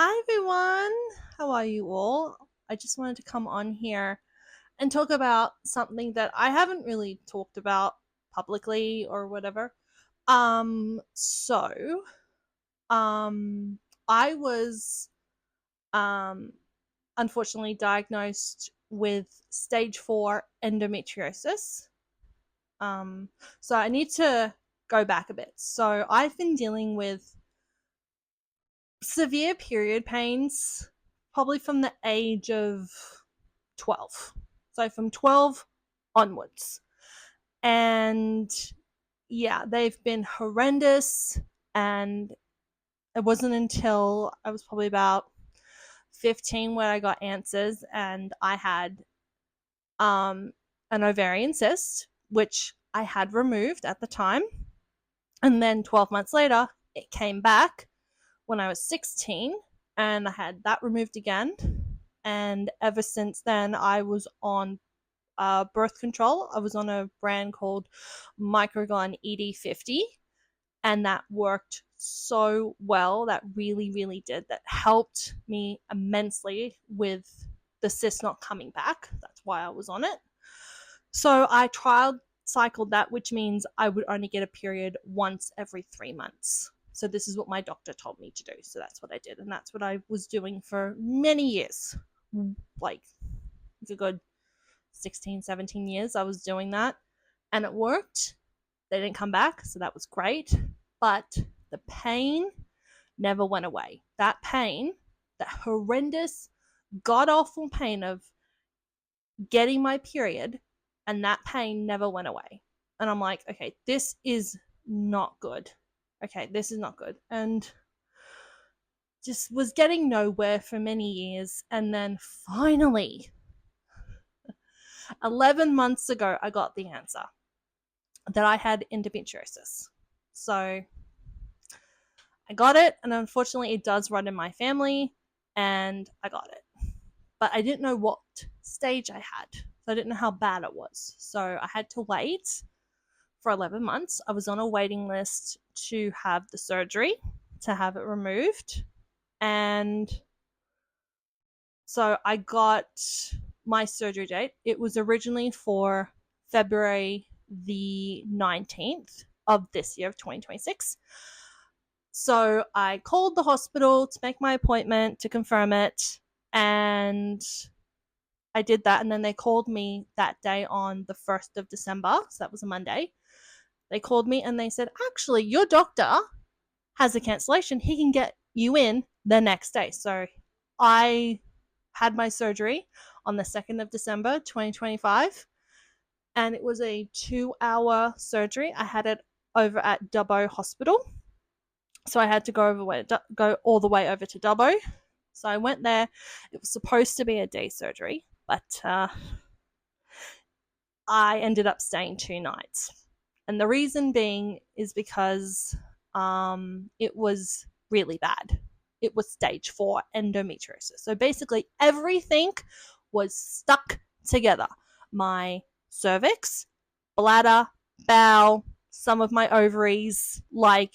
Hi everyone, how are you all? I just wanted to come on here and talk about something that I haven't really talked about publicly or whatever. So, um, I was um unfortunately diagnosed with stage 4 endometriosis. Um, so I need to go back a bit. So I've been dealing with severe period pains probably from the age of 12. So from 12 onwards. And yeah, they've been horrendous. And it wasn't until I was probably about 15 where I got answers and I had um, an ovarian cyst, which I had removed at the time. And then 12 months later, it came back when I was 16 and I had that removed again. And ever since then, I was on birth control. I was on a brand called Microgon ED50, and that worked so well. That really, really did. That helped me immensely with the cyst not coming back. That's why I was on it. So I trial cycled that, which means I would only get a period once every 3 months. So this is what my doctor told me to do. So that's what I did. And that's what I was doing for many years. Like a good 16, 17 years I was doing that. And it worked. They didn't come back. So that was great. But the pain never went away. That pain, that horrendous, god awful pain of getting my period, and that pain never went away. And I'm like, okay, this is not good. Okay, this is not good. And just was getting nowhere for many years. And then finally, 11 months ago, I got the answer that I had endometriosis. So I got it. And unfortunately, it does run in my family. And I got it. But I didn't know what stage I had. So I didn't know how bad it was. So I had to wait for 11 months. I was on a waiting list to have the surgery, to have it removed. And so I got my surgery date. It was originally for February the 19th of this year of 2026. So I called the hospital to make my appointment to confirm it. And I did that. And then they called me that day on the 1st of December. So that was a Monday. They called me and they said, actually, your doctor has a cancellation. He can get you in the next day. So I had my surgery on the 2nd of December, 2025. And it was a 2-hour surgery. I had it over at Dubbo Hospital. So I had to go all the way over to Dubbo. So I went there. It was supposed to be a day surgery, but I ended up staying 2 nights. And the reason being is because it was really bad. It was stage 4 endometriosis. So basically, everything was stuck together. My cervix, bladder, bowel, some of my ovaries,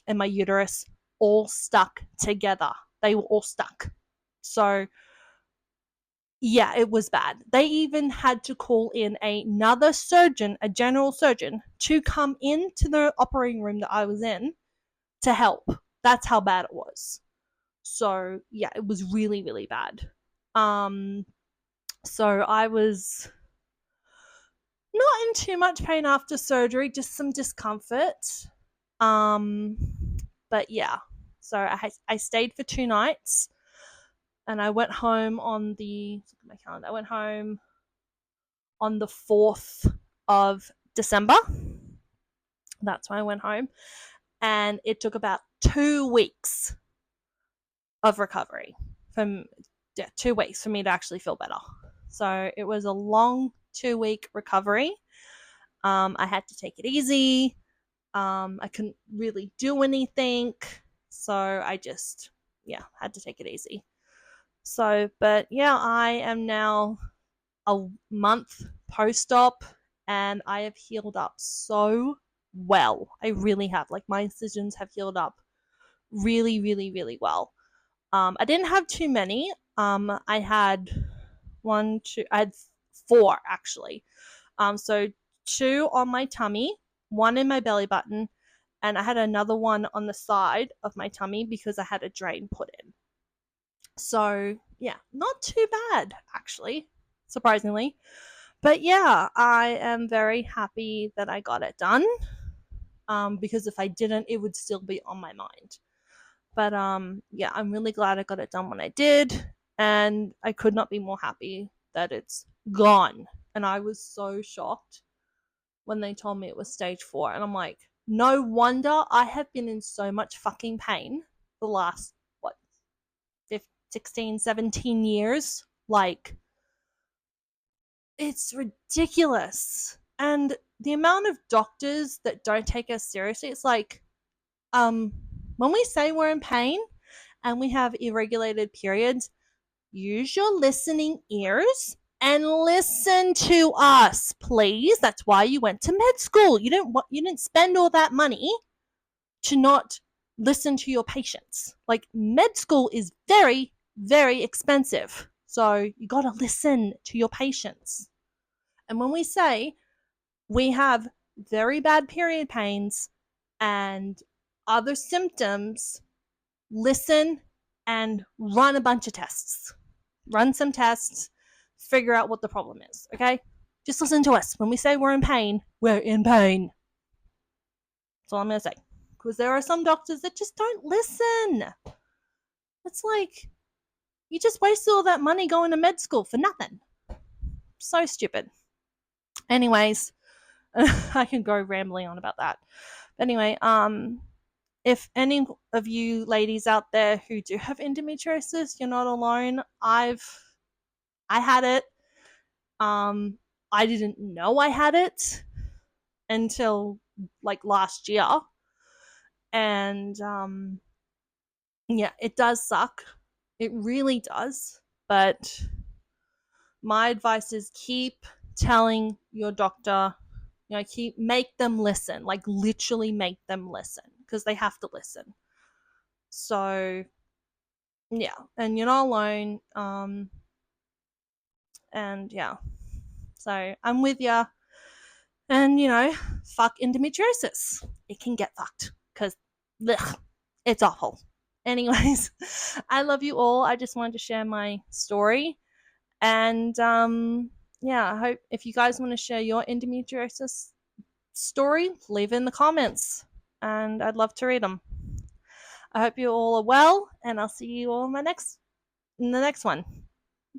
and my uterus, all stuck together. They were all stuck. So yeah, it was bad. They even had to call in another surgeon, a general surgeon, to come into the operating room that I was in to help. That's how bad it was. So yeah, it was really, really bad. Um, so I was not in too much pain after surgery, just some discomfort. Um, but yeah, so I stayed for 2 nights, and I went home on the look at my calendar. I went home on the 4th of December. That's when I went home. And it took about 2 weeks of recovery from 2 weeks for me to actually feel better. So it was a long 2-week recovery. I had to take it easy. I couldn't really do anything. So I just, had to take it easy. So, but yeah, I am now a month post-op and I have healed up so well. I really have. Like, my incisions have healed up really, really, really well. I didn't have too many. I had I had four actually. So two on my tummy, one in my belly button, and I had another one on the side of my tummy because I had a drain put in. So yeah, not too bad actually, surprisingly. But yeah, I am very happy that I got it done. Because if I didn't, it would still be on my mind. But yeah, I'm really glad I got it done when I did, and I could not be more happy that it's gone. And I was so shocked when they told me it was stage 4, and I'm like, no wonder I have been in so much fucking pain the last what 15, 16, 17 years. Like, it's ridiculous. And the amount of doctors that don't take us seriously, it's like, when we say we're in pain and we have irregulated periods, use your listening ears and listen to us, please. That's why you went to med school. You didn't spend all that money to not listen to your patients. Like, med school is very, very expensive. So you got to listen to your patients. And when we say we have very bad period pains and other symptoms, listen and run a bunch of tests. Run some tests, figure out what the problem is, okay? Just listen to us. When we say we're in pain, we're in pain. That's all I'm going to say. Because there are some doctors that just don't listen. It's like, you just wasted all that money going to med school for nothing. So stupid. Anyways, I can go rambling on about that. But anyway, if any of you ladies out there who do have endometriosis, you're not alone. I had it. I didn't know I had it until like last year. And yeah, it does suck. It really does. But my advice is keep telling your doctor, make them listen, like literally make them listen, because they have to listen. So yeah, and you're not alone. And yeah, so I'm with you. And fuck endometriosis. It can get fucked because it's awful. Anyways, I love you all. I just wanted to share my story. And yeah, I hope if you guys want to share your endometriosis story, leave it in the comments. And I'd love to read them. I hope you all are well, and I'll see you all in the next one.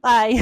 Bye.